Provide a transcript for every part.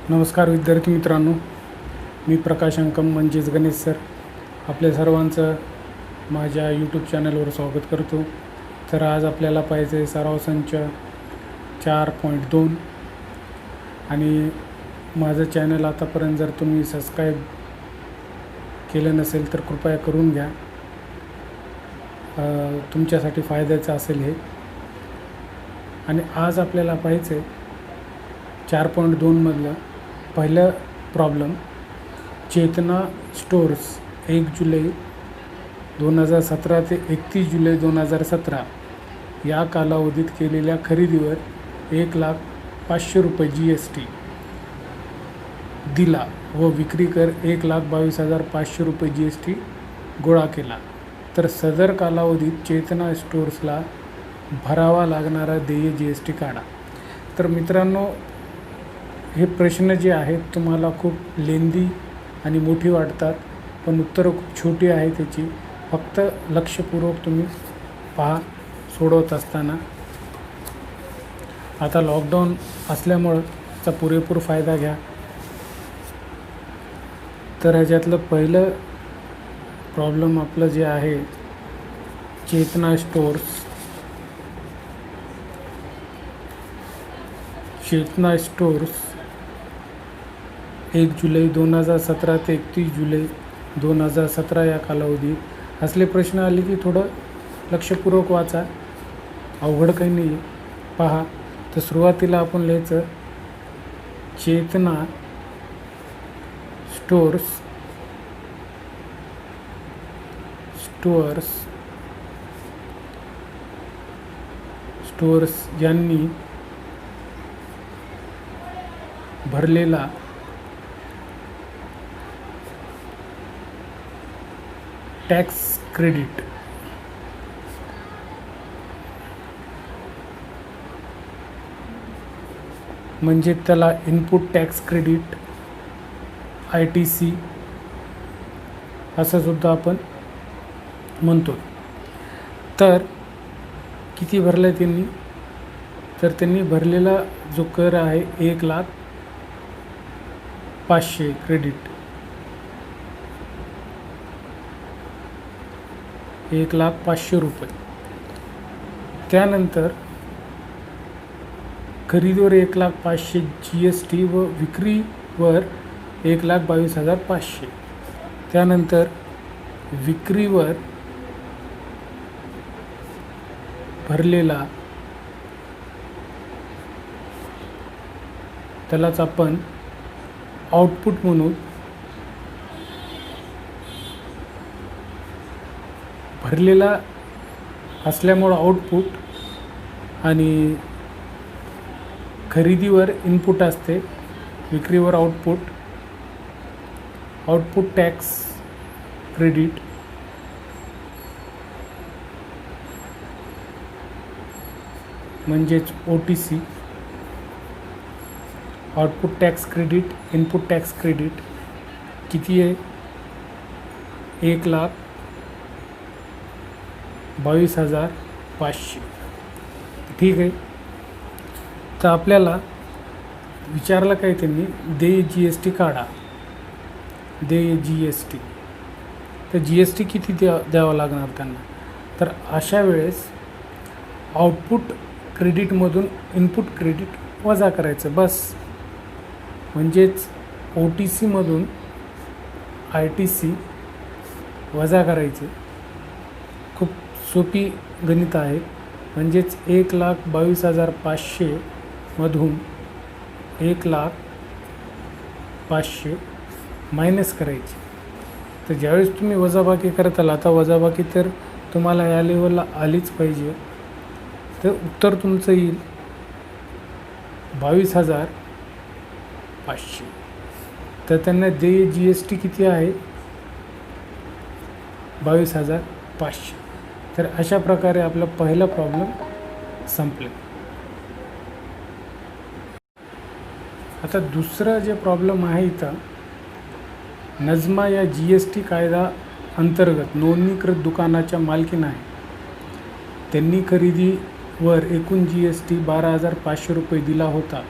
नमस्कार विद्यार्थी मित्रांनो, मी प्रकाश अंकम म्हणजेच गणेश सर आपल्या सर्वांचं माझ्या यूट्यूब चॅनलवर स्वागत करतो. तर आज आपल्याला पाहिजे सराव संच 4.2 आणि माझं चॅनल आतापर्यंत जर तुम्ही सबस्क्राईब केलं नसेल तर कृपया करून घ्या. तुमच्यासाठी फायद्याचं असेल हे. आणि आज आपल्याला पाहिजे 4.2 मधलं पहिलं प्रॉब्लेम, चेतना स्टोर्स 1 जुलै 2017 ते 31 जुलै 2017 या कालावधीत केलेल्या खरेदीवर 1,05,000 रुपये GST दिला व विक्री कर 1,22,500 रुपये GST गोळा केला, तर सदर कालावधीत चेतना स्टोर्सला भरावा लागणारा देय GST काढा. तर मित्रांनो, हे प्रश्न जे आहेत तुम्हाला खूप लेंदी आणि मोठी वाटतात, पण उत्तरं खूप छोटी आहे त्याची. फक्त लक्षपूर्वक तुम्ही पहा सोडवत असताना. आता लॉकडाऊन असल्यामुळं त्याचा पुरेपूर फायदा घ्या. तर ह्याच्यातलं पहिलं प्रॉब्लेम आपलं जे आहे, चेतना स्टोर्स 1 जुलै 2017 ते 31 जुलै 2017 या कालावधीत असले प्रश्न आले की थोडं लक्षपूर्वक वाचा, अवघड काही नाही आहे. पहा, तर सुरुवातीला आपण लिहायचं चेतना स्टोअर्स यांनी भरलेला टॅक्स क्रेडिट म्हणजे त्याला इनपुट टॅक्स क्रेडिट ITC असं सुद्धा आपण म्हणतो. तर किती भरलं त्यांनी? तर त्यांनी भरलेला जो कर आहे 1,05,000 क्रेडिट, 1,05,000 रुपये. त्यानंतर खरेदीवर 1,05,000 GST व विक्रीवर 1,22,500. त्यानंतर विक्रीवर भरलेला, त्यालाच आपण आउटपुट म्हणून, भरलेला असल्यामुळं आउटपुट आणि खरेदीवर इनपुट असते, विक्रीवर आउटपुट टॅक्स क्रेडिट म्हणजेच OTC, output tax credit, input tax credit किती आहे? 1,22,500. ठीक आहे. तर आपल्याला विचारलं काय त्यांनी? देय GST काढा. देय GST, तर GST किती द्यावं लागणार त्यांना? तर अशा वेळेस आउटपुट क्रेडिटमधून इनपुट क्रेडिट वजा करायचं बस. म्हणजेच OTC मधून ITC वजा करायचे. खूप सोपी गणित आहे. म्हणजेच 1,22,500 मधून 1,05,000 मायनस करायची. तर ज्यावेळेस तुम्ही वजाबाकी करताल, आता वजाबाकी तर तुम्हाला या लेवलला आलीच पाहिजे, तर उत्तर तुमचं येईल 22,500. तर त्यांना देय GST किती आहे? 22,500. तर अशा प्रकारे आपला पहिला प्रॉब्लेम संपले. आता दुसरा जे प्रॉब्लेम आहे इथं, नजमा या GST कायदा अंतर्गत नोंदणीकृत दुकानाच्या मालकीण आहे. त्यांनी खरेदीवर एकूण GST 12,500 रुपये दिला होता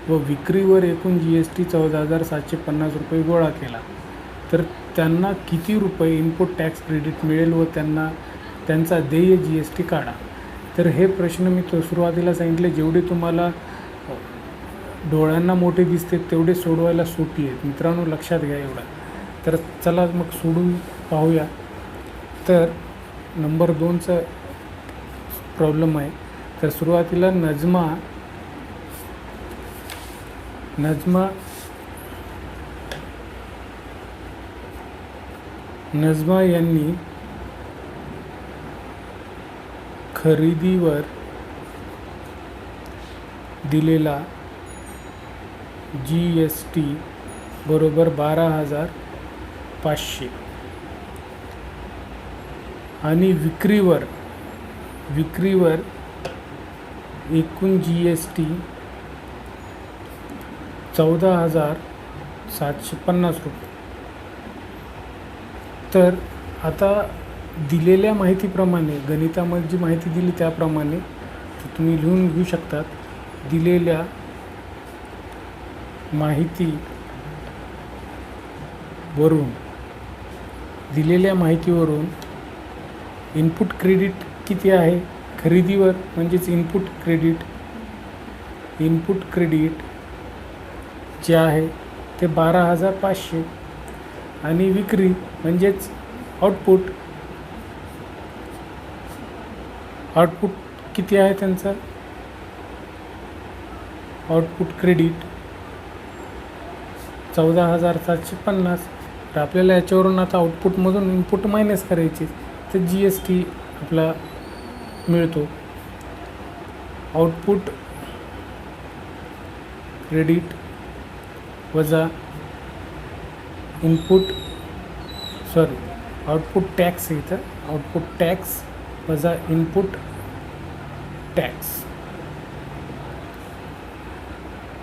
व विक्रीवर एकूण GST 14,750 रुपये गोळा केला तर त्यांना किती रुपये इनपुट टॅक्स क्रेडिट मिळेल व त्यांचा देय GST काढा. तर हे प्रश्न मी सुरुवातीला सांगितले, जेवढे तुम्हाला डोळ्यांना मोठे दिसते तेवढे सोडवायला सोपी आहेत मित्रांनो, लक्षात घ्या एवढं. तर चला मग सोडून पाहूया. तर नंबर 2चा प्रॉब्लेम आहे. तर सुरुवातीला नजमा यांनी खरेदीवर दिलेला GST बरोबर 12,500 आणि विक्रीवर एकूण GST 14,750 रुपये. तर आता दिलेल्या माहितीप्रमाणे, गणितामध्ये जी माहिती दिली त्याप्रमाणे तुम्ही लिहून घेऊ शकतात. दिलेल्या माहितीवरून इनपुट क्रेडिट किती आहे खरेदीवर, म्हणजेच इनपुट क्रेडिट जे आहे ते 12,500 आणि विक्री म्हणजेच आउटपुट किती आहे त्यांचं, आउटपुट क्रेडिट 14,750. तर आपल्याला याच्यावरून आता आउटपुटमधून इनपुट मायनस करायचे तर GST आपला मिळतो. आउटपुट क्रेडिट वजा आउटपुट टॅक्स आहे. इथं आउटपुट टॅक्स वजा इनपुट टॅक्स.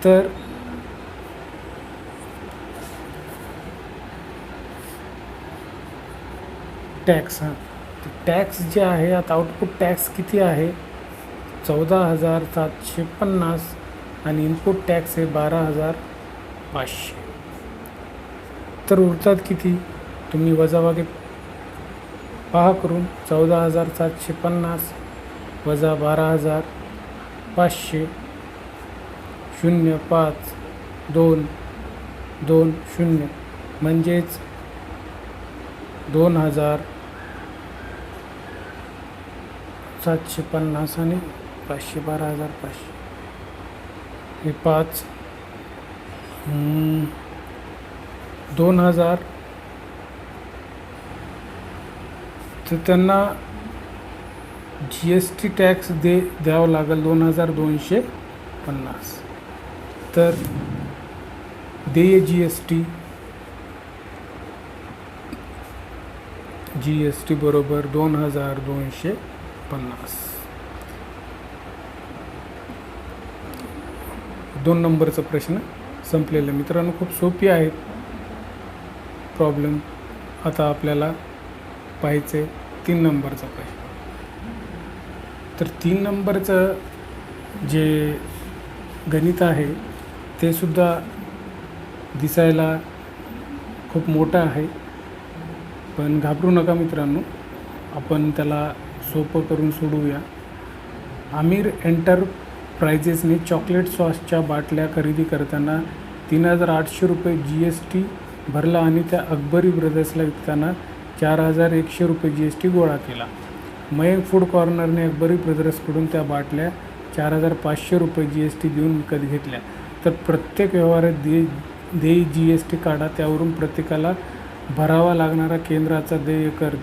तर टॅक्स जे आहे, आता आउटपुट टॅक्स किती आहे 14,750 आणि इनपुट टॅक्स आहे 12,500. तर उरतात किती, तुम्ही वजाबाकी पहा करून. 14,750 वजा 12,500 0 5 2 2 0 म्हणजेच 2,750 आणि 500 12,500 हे 5 2,000. तर त्यांना GST टॅक्स द्यावं लागेल 2,250. तर देय GST बरोबर 2,250. 2 नंबरचा प्रश्न संपलेला मित्रांनो. खूप सोपी आहेत प्रॉब्लेम. आता आपल्याला पाहायचे 3 नंबरचा प्रश्न. तर 3 नंबरचं जे गणित आहे ते सुद्धा दिसायला खूप मोठं आहे, पण घाबरू नका मित्रांनो, आपण त्याला सोपं करून सोडवूया. आमिर एंटरप्राइजेसने चॉकलेट सॉसच्या बाटल्या खरेदी करताना 3,800 रुपये GST भरला आणि त्या अकबरी ब्रदर्सला विकताना 4,100 रुपये GST गोळा केला. मयंक फूड कॉर्नरने अकबरी ब्रदर्सकडून त्या बाटल्या 4,500 रुपये GST देऊन विकत घेतल्या. तर प्रत्येक व्यवहारात देय GST काढा. त्यावरून प्रत्येकाला भरावा लागणारा केंद्राचा देय कर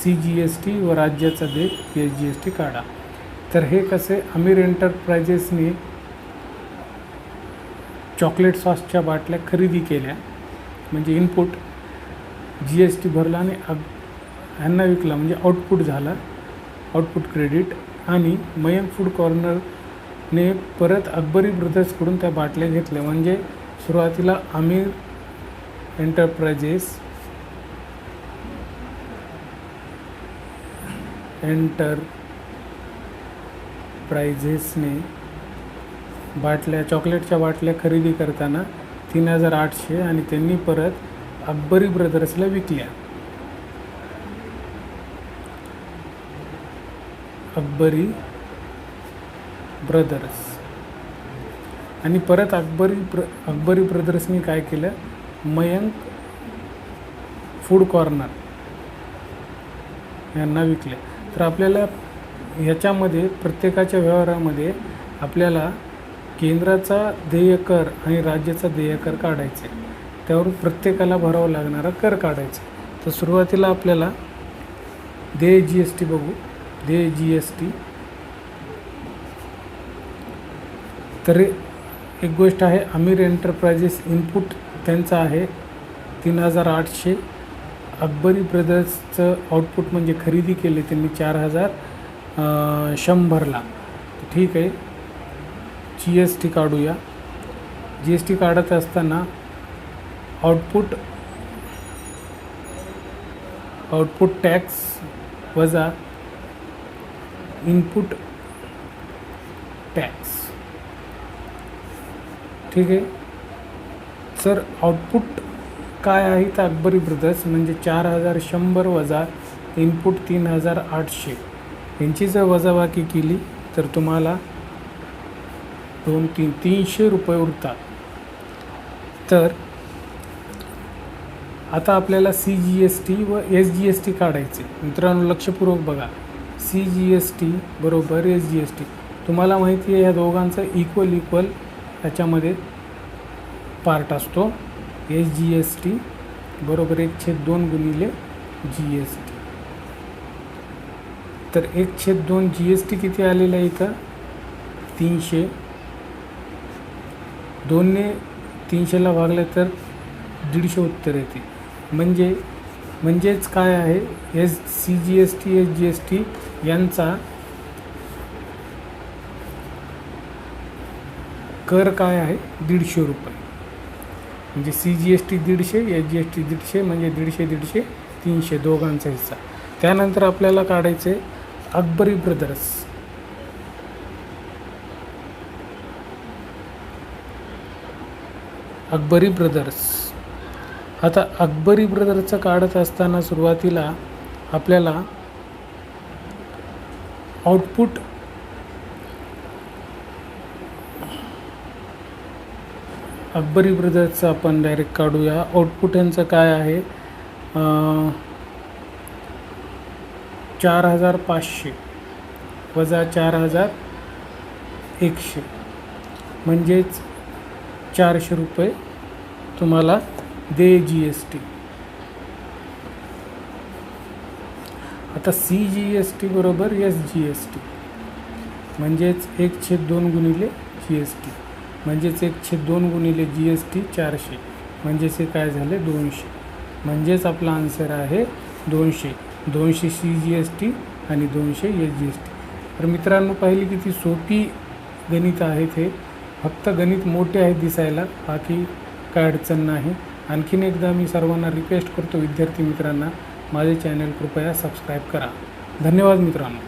CGST व राज्याचा देय SGST काढा. तर हे कसे, आमिर एंटरप्राइजेसने चॉकलेट सॉसच्या बाटल्या खरेदी केल्या म्हणजे इनपुट, GST भरला आणि ह्यांना विकला म्हणजे आउटपुट झाला, आउटपुट क्रेडिट. आणि मयंक फूड कॉर्नरने परत अकबरी ब्रदर्सकडून त्या बाटल्या घेतल्या म्हणजे सुरुवातीला आमिर एंटरप्राइजेसने बाटल्या, चॉकलेटच्या बाटल्या खरेदी करताना 3,800 आणि त्यांनी परत अकबरी ब्रदर्सला विकल्या. अकबरी ब्रदर्स आणि परत अकबरी ब्रदर्सनी काय केलं, मयंक फूड कॉर्नर यांना विकले. तर आपल्याला ह्याच्यामध्ये प्रत्येकाच्या व्यवहारामध्ये आपल्याला केंद्राचा देयकर आणि राज्याचा देयकर काढायचे, त्यावर प्रत्येकाला भरावं लागणारा कर काढायचा. तर सुरुवातीला आपल्याला देय GST बघू. देय GST तर एक गोष्ट आहे, आमिर एंटरप्राइजेस इनपुट त्यांचं आहे 3,800. अकबरी ब्रदर्सचं आउटपुट म्हणजे खरेदी केले त्यांनी 4,100ला. ठीक आहे, GST काढूया. GST काढत असताना आउटपुट टॅक्स वजा इनपुट टॅक्स. ठीक आहे, सर आउटपुट काय आहे तर अकबरी ब्रदर्स म्हणजे 4,100 वजा इनपुट 3,800 यांची जर वजाबाकी केली तर तुम्हाला 300 रुपये उरतात. तर आता आपल्याला CGST व SGST काढायचे. मित्रांनो लक्षपूर्वक बघा, CGST बरोबर SGST. तुम्हाला माहिती आहे ह्या दोघांचा इक्वल ह्याच्यामध्ये पार्ट असतो. SGST बरोबर 1/2 गुणिले GST. तर 1/2 GST किती आलेलं आहे इथं, 300. 2ने 300ला भागले तर 150 उत्तर येते. म्हणजेच काय आहे, CGST SGST यांचा कर काय आहे 150 रुपये. म्हणजे CGST 150, SGST 150 म्हणजे 150 300 दोघांचा हिस्सा. त्यानंतर आपल्याला काढायचे अकबरी ब्रदर्स. अकबरी ब्रदर्स आता अकबरी ब्रदर्सचं काढत असताना सुरुवातीला आपल्याला आउटपुट अकबरी ब्रदर्सचं आपण डायरेक्ट काढूया. आउटपुट यांचं काय आहे, 4,500 वजा 4,100 म्हणजेच 400 रुपये तुम्हाला देय GST. आता CGST बरोबर SGST म्हणजेच 1/2 गुणिले GST म्हणजेच 1/2 गुणिले GST 400 म्हणजेच हे काय झाले 200. म्हणजेच आपला आन्सर आहे 200 CGST आणि 200 SGST. तर मित्रांनो पाहिली किती सोपी गणित आहेत. हे फक्त गणित मोठे आहेत दिसायला, बाकी काय अडचण नाही. आणखीन एकदा मी सर्वांना रिक्वेस्ट करतो, विद्यार्थी मित्रांना माझे चॅनल कृपया सबस्क्राईब करा. धन्यवाद मित्रांनो.